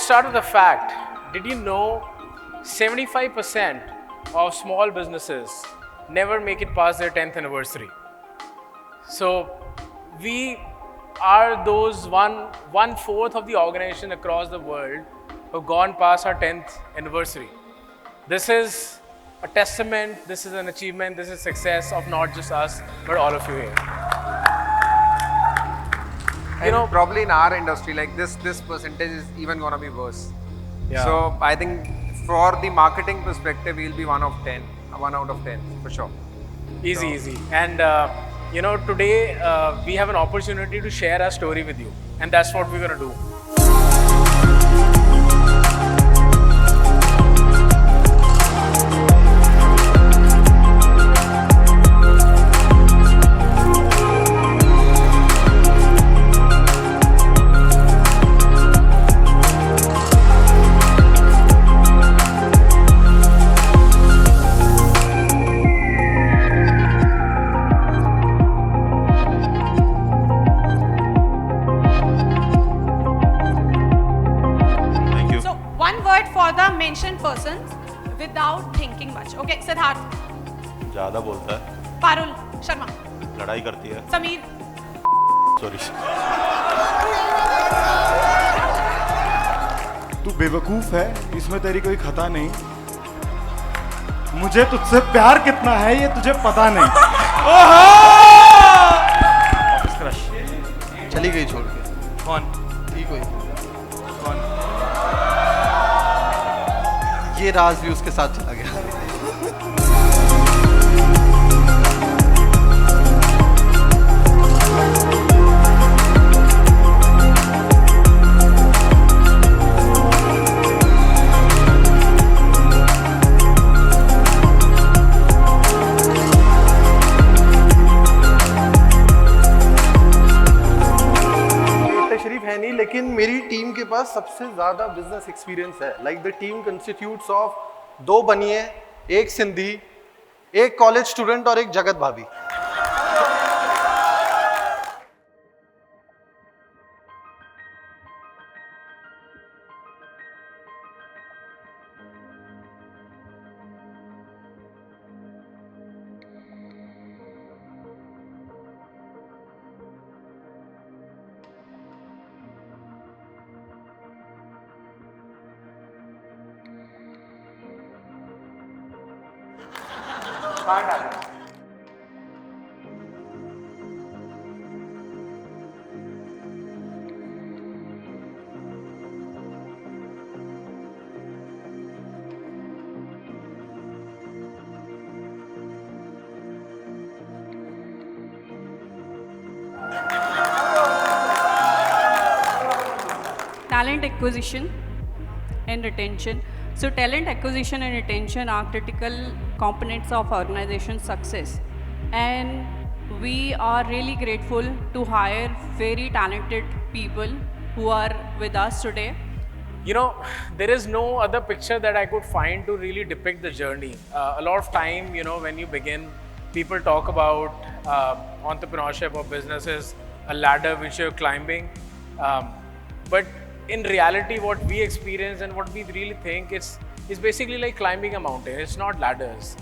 Start with a fact. Did you know 75% of small businesses never make it past their 10th anniversary? So we are those one-fourth of the organization across the world who've gone past our 10th anniversary. This is a testament, this is an achievement, this is success of not just us, but all of you here. And probably in our industry, like this percentage is even gonna be worse. Yeah. So I think for the marketing perspective, we'll be 1 out of 10 for sure. Easy. And today we have an opportunity to share our story with you, and that's what we're gonna do. Mentioned persons without thinking much. Okay, Siddharth. ज़्यादा बोलता है. Parul Sharma. लड़ाई करती है. Sameer. Sorry. तू बेवकूफ है, इसमें तेरी कोई खता नहीं. मुझे तुझसे प्यार कितना है ये तुझे पता नहीं. Office crush. चली गई छोड़ के. कौन? ठीक हुई. कौन? ये राज भी उसके साथ चला गया. लेकिन मेरी टीम के पास सबसे ज्यादा बिजनेस एक्सपीरियंस है. Like the team constitutes of 2 बनिए, 1 सिंधी, 1 कॉलेज स्टूडेंट और 1 जगत भाभी. Talent acquisition and retention. So talent acquisition and retention are critical components of organization success, and we are really grateful to hire very talented people who are with us today. You know, there is no other picture that I could find to really depict the journey. A lot of time, you know, when you begin, people talk about entrepreneurship or business is a ladder which you're climbing. But in reality, what we experience and what we really think is basically like climbing a mountain. It's not ladders.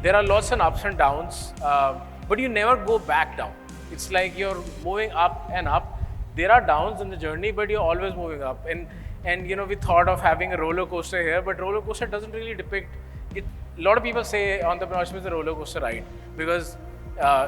There are lots and ups and downs, but you never go back down. It's like you're moving up and up. There are downs in the journey, but you're always moving up. And you know, we thought of having a roller coaster here, but roller coaster doesn't really depict it. A lot of people say entrepreneurship is a roller coaster ride because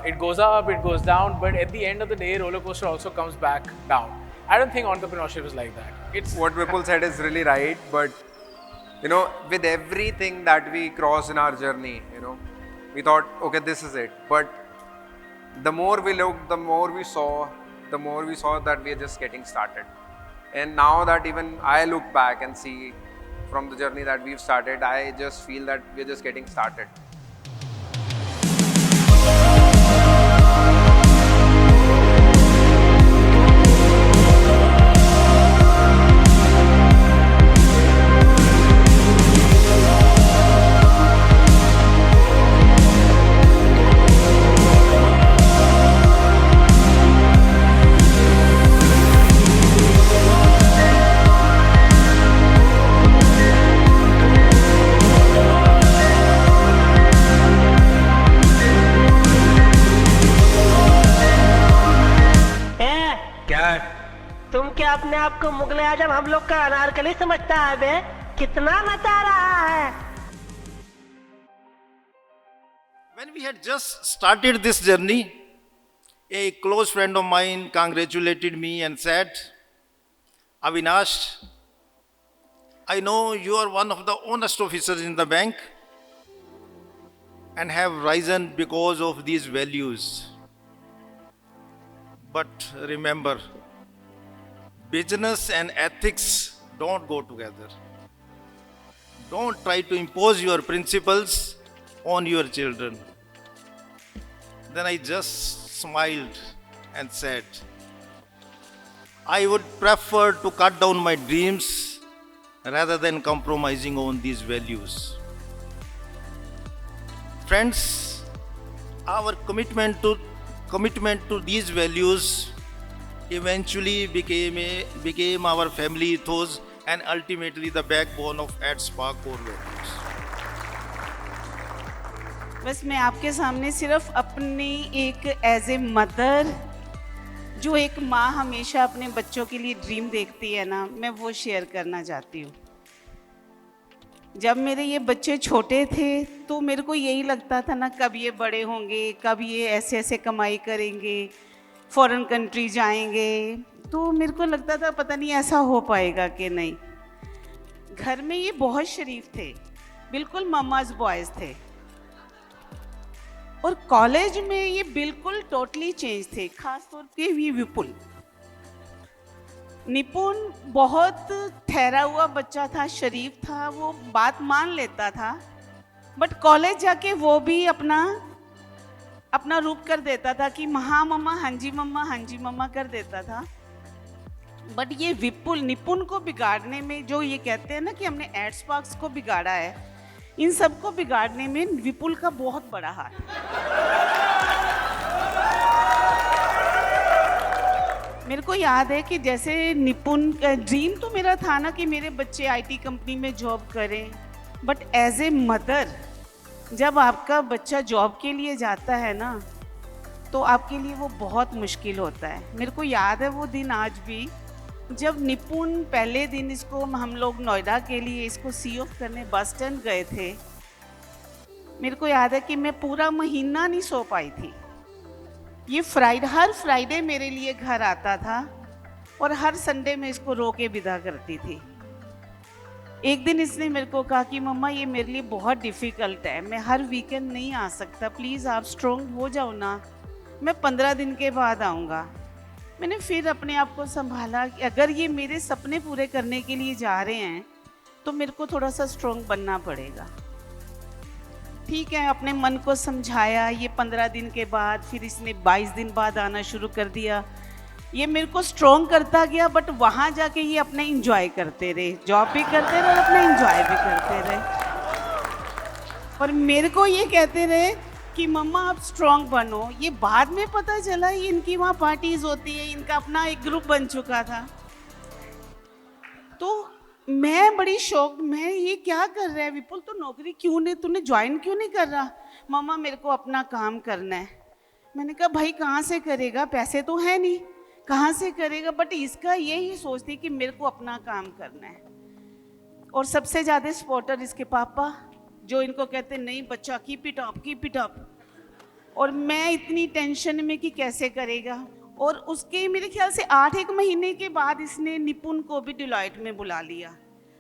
it goes up, it goes down, but at the end of the day, roller coaster also comes back down. I don't think entrepreneurship is like that. It's What Vipul said is really right, but you know, with everything that we crossed in our journey, you know, we thought, okay, this is it. But the more we looked, the more we saw that we are just getting started. And now that even I look back and see from the journey that we've started, I just feel that we're just getting started. तुम क्या अपने आप को मुगले आजम हम लोग का अनारकली समझता है बे? कितना नचा रहा है? When we had just started this journey, a close friend of mine congratulated me and said, Avinash, I know you are one of the honest officers in the bank and have risen because of these values. But remember, business and ethics don't go together. Don't try to impose your principles on your children. Then I just smiled and said, I would prefer to cut down my dreams rather than compromising on these values. Friends, our commitment to these values eventually became our family ethos and ultimately the backbone of AdSpark core values. बस मैं आपके सामने सिर्फ अपनी एक as a mother, जो एक माँ हमेशा अपने बच्चों के लिए ड्रीम देखती है ना, मैं वो शेयर करना चाहती हूँ। जब मेरे ये बच्चे छोटे थे तो मेरे को यही लगता था ना, कब ये बड़े होंगे, कब ये ऐसे ऐसे कमाई करेंगे, फॉरेन कंट्री जाएंगे। तो मेरे को लगता था पता नहीं ऐसा हो पाएगा कि नहीं। घर में ये बहुत शरीफ थे, बिल्कुल मम्माज बॉयज़ थे, और कॉलेज में ये बिल्कुल टोटली चेंज थे। खास तौर पे ये विपुल, निपुण बहुत ठहरा हुआ बच्चा था, शरीफ था, वो बात मान लेता था, बट कॉलेज जाके वो भी अपना रूप कर देता था कि हाँ मम्मा, हाँ जी मम्मा कर देता था। बट ये विपुल, निपुण को बिगाड़ने में, जो ये कहते हैं ना कि हमने एडस्पार्क्स को बिगाड़ा है, इन सबको बिगाड़ने में विपुल का बहुत बड़ा हाथ। मेरे को याद है कि जैसे निपुण का ड्रीम तो मेरा था ना कि मेरे बच्चे आईटी कंपनी में जॉब करें, बट एज ए मदर जब आपका बच्चा जॉब के लिए जाता है ना, तो आपके लिए वो बहुत मुश्किल होता है। मेरे को याद है वो दिन आज भी, जब निपुण पहले दिन इसको हम लोग नोएडा के लिए इसको सी ऑफ करने बस स्टैंड गए थे, मेरे को याद है कि मैं पूरा महीना नहीं सो पाई थी। ये हर फ्राइडे मेरे लिए घर आता था और हर संडे में इसको रो के विदा करती थी। एक दिन इसने मेरे को कहा कि मम्मा ये मेरे लिए बहुत डिफ़िकल्ट है, मैं हर वीकेंड नहीं आ सकता, प्लीज़ आप स्ट्रॉन्ग हो जाओ ना, मैं 15 दिन के बाद आऊँगा। मैंने फिर अपने आप को संभाला कि अगर ये मेरे सपने पूरे करने के लिए जा रहे हैं तो मेरे को थोड़ा सा स्ट्रॉन्ग बनना पड़ेगा। ठीक है, अपने मन को समझाया। ये 15 दिन के बाद फिर इसने 22 दिन बाद आना शुरू कर दिया। ये मेरे को स्ट्रॉन्ग करता गया, बट वहाँ जाके ये अपने इंजॉय करते रहे, जॉब भी करते रहे और अपना इंजॉय भी करते रहे। और मेरे को ये कहते रहे कि मम्मा आप स्ट्रॉन्ग बनो। ये बाद में पता चला ये इनकी वहाँ पार्टीज होती है, इनका अपना एक ग्रुप बन चुका था। तो मैं बड़ी शौक, मैं ये क्या कर रहा है विपुल, तो नौकरी क्यों नहीं, तूने ज्वाइन क्यों नहीं कर रहा? मम्मा मेरे को अपना काम करना है। मैंने कहा भाई कहाँ से करेगा, पैसे तो है नहीं, कहाँ से करेगा? बट इसका यही सोचती कि मेरे को अपना काम करना है। और सबसे ज़्यादा सपोर्टर इसके पापा, जो इनको कहते नहीं बच्चा keep it up, keep it up. और मैं इतनी टेंशन में कि कैसे करेगा। और उसके मेरे ख्याल से 8-1 महीने के बाद इसने निपुण को भी डिलॉयट में बुला लिया।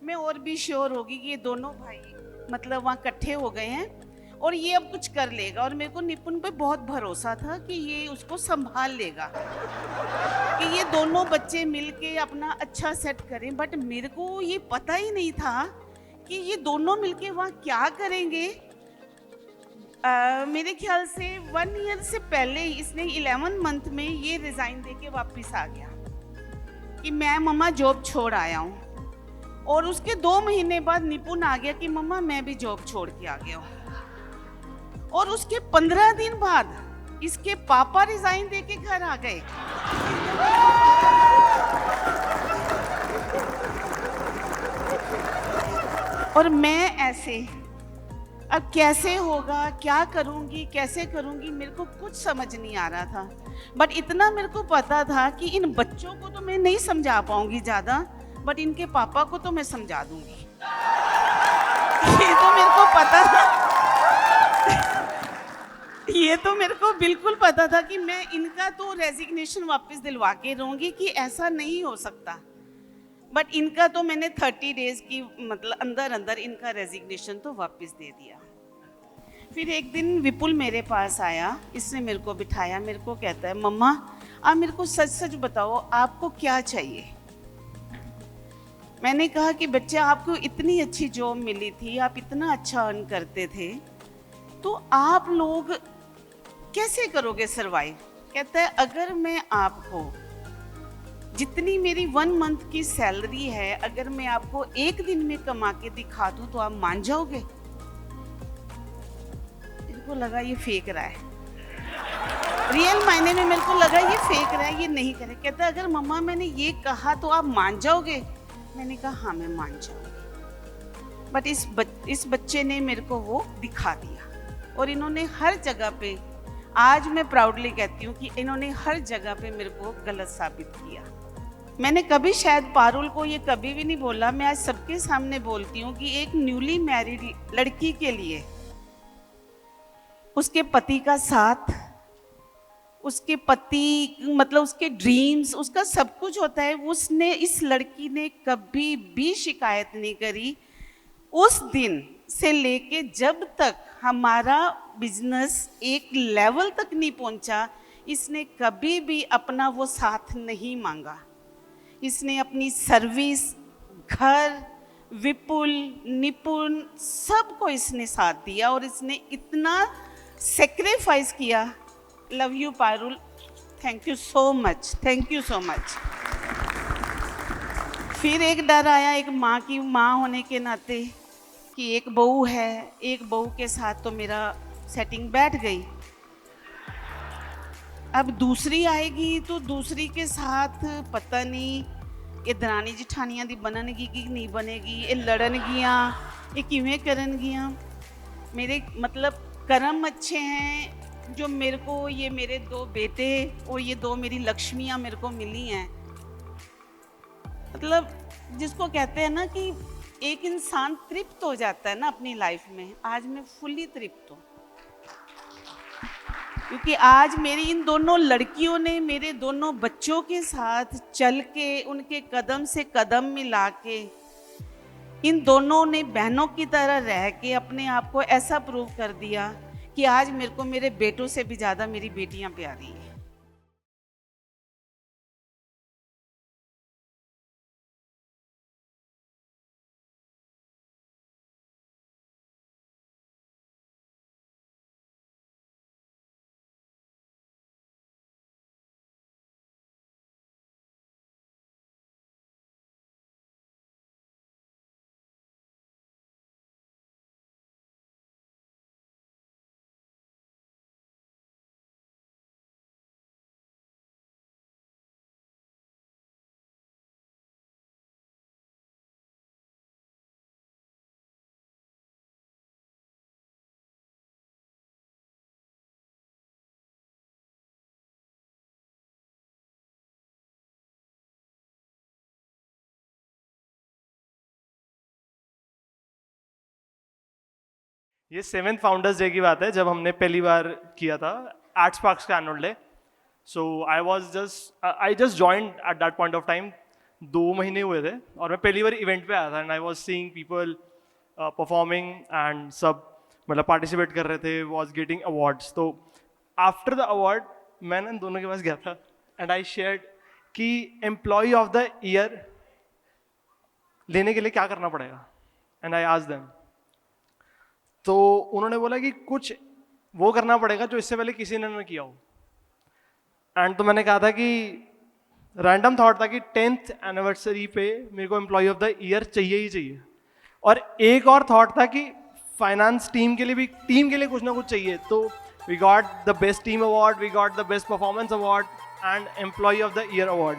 मैं और भी श्योर होगी कि ये दोनों भाई मतलब वहाँ इकट्ठे हो गए हैं और ये अब कुछ कर लेगा। और मेरे को निपुण पे बहुत भरोसा था कि ये उसको संभाल लेगा, कि ये दोनों बच्चे मिलके अपना अच्छा सेट करें। बट मेरे को ये पता ही नहीं था कि ये दोनों मिलके वहाँ क्या करेंगे। मेरे ख्याल से 1 ईयर से पहले इसने 11 मंथ में ये रिज़ाइन दे के वापस आ गया कि मैं मम्मा जॉब छोड़ आया हूँ। और उसके 2 महीने बाद निपुण आ गया कि मम्मा मैं भी जॉब छोड़ के आ गया हूँ। और उसके 15 दिन बाद इसके पापा रिज़ाइन दे के घर आ गए। और मैं ऐसे अब कैसे होगा, क्या करूंगी, कैसे करूंगी, मेरे को कुछ समझ नहीं आ रहा था। बट इतना मेरे को पता था कि इन बच्चों को तो मैं नहीं समझा पाऊंगी ज़्यादा, बट इनके पापा को तो मैं समझा दूंगी। ये तो मेरे को पता था, ये तो मेरे को बिल्कुल पता था कि मैं इनका तो रेजिग्नेशन वापस दिलवा के रहूंगी कि ऐसा नहीं हो सकता। बट इनका तो मैंने 30 डेज की मतलब अंदर अंदर इनका रेजिग्नेशन तो वापस दे दिया। फिर एक दिन विपुल मेरे पास आया, इसने मेरे को बिठाया, मेरे को कहता है मम्मा आप मेरे को सच सच बताओ आपको क्या चाहिए। मैंने कहा कि बच्चा आपको इतनी अच्छी जॉब मिली थी, आप इतना अच्छा अर्न करते थे, तो आप लोग कैसे करोगे सरवाइव? कहता है अगर मैं आपको जितनी मेरी 1 मंथ की सैलरी है अगर मैं आपको 1 दिन में कमा के दिखा दूं तो आप मान जाओगे? मेरे को लगा ये फेंक रहा है, रियल मायने में मेरे को लगा ये फेंक रहा है, ये नहीं करे। कहता है अगर मम्मा मैंने ये कहा तो आप मान जाओगे? मैंने कहा हाँ मैं मान जाऊंगी। बट इस बच्चे ने मेरे को वो दिखा दिया। और इन्होंने हर जगह पे, आज मैं प्राउडली कहती हूँ कि इन्होंने हर जगह पे मेरे को गलत साबित किया। मैंने कभी शायद पारुल को ये कभी भी नहीं बोला, मैं आज सबके सामने बोलती हूँ कि एक न्यूली मैरिड लड़की के लिए उसके पति का साथ, उसके पति मतलब उसके ड्रीम्स, उसका सब कुछ होता है। उसने, इस लड़की ने कभी भी शिकायत नहीं करी उस दिन से लेके जब तक हमारा बिजनेस एक लेवल तक नहीं पहुंचा। इसने कभी भी अपना वो साथ नहीं मांगा। इसने अपनी सर्विस, घर, विपुल, निपुण सबको इसने साथ दिया और इसने इतना सेक्रीफाइस किया। Love you Parul, thank you so much, thank you so much. फिर एक डर आया एक माँ की, माँ होने के नाते, कि एक बहू है, एक बहू के साथ तो मेरा सेटिंग बैठ गई। अब दूसरी आएगी तो दूसरी के साथ पता नहीं ये दरानी जिठानियां दी बननगी कि नहीं बनेगी, ये लड़नगियाँ, ये किवें करनगियाँ। मेरे मतलब कर्म अच्छे हैं जो मेरे को ये मेरे 2 बेटे और ये 2 मेरी लक्ष्मियाँ मेरे को मिली हैं। मतलब जिसको कहते हैं ना कि एक इंसान तृप्त हो जाता है ना अपनी लाइफ में, आज मैं फुल्ली तृप्त हूँ। क्योंकि आज मेरी इन दोनों लड़कियों ने मेरे दोनों बच्चों के साथ चल के, उनके कदम से कदम मिला के, इन दोनों ने बहनों की तरह रह के अपने आप को ऐसा प्रूव कर दिया कि आज मेरे को मेरे बेटों से भी ज़्यादा मेरी बेटियां प्यारी हैं। ये 7th फाउंडर्स डे की बात है जब हमने पहली बार किया था एट स्पार्क्स का annual day. So I just joined at that point of time. 2 महीने हुए थे और मैं पहली बार इवेंट पे आया था and I was seeing people performing and सब मतलब पार्टिसिपेट कर रहे थे, वाज गेटिंग अवार्ड्स. तो आफ्टर द अवार्ड मैंने इन दोनों के पास गया था एंड आई शेयर्ड कि एम्प्लॉय ऑफ द ईयर लेने के लिए क्या करना पड़ेगा. And I asked them. तो उन्होंने बोला कि कुछ वो करना पड़ेगा जो इससे पहले किसी ने ना किया हो. एंड तो मैंने कहा था कि रैंडम थॉट था कि 10th एनिवर्सरी पे मेरे को एम्प्लॉय ऑफ द ईयर चाहिए ही चाहिए. और एक और थॉट था कि फाइनेंस टीम के लिए भी कुछ ना कुछ चाहिए. तो we got the best team award, we got the best performance award and employee of the year award.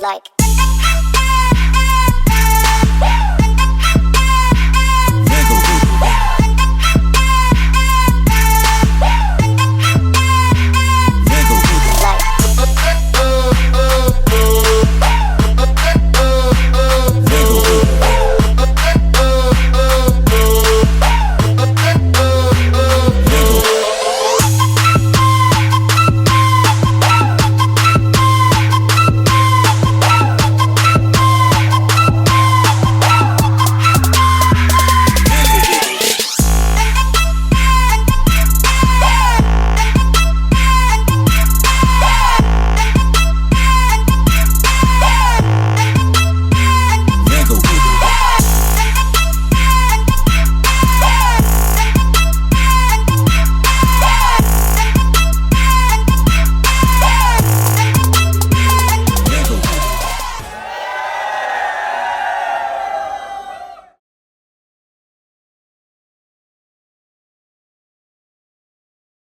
Like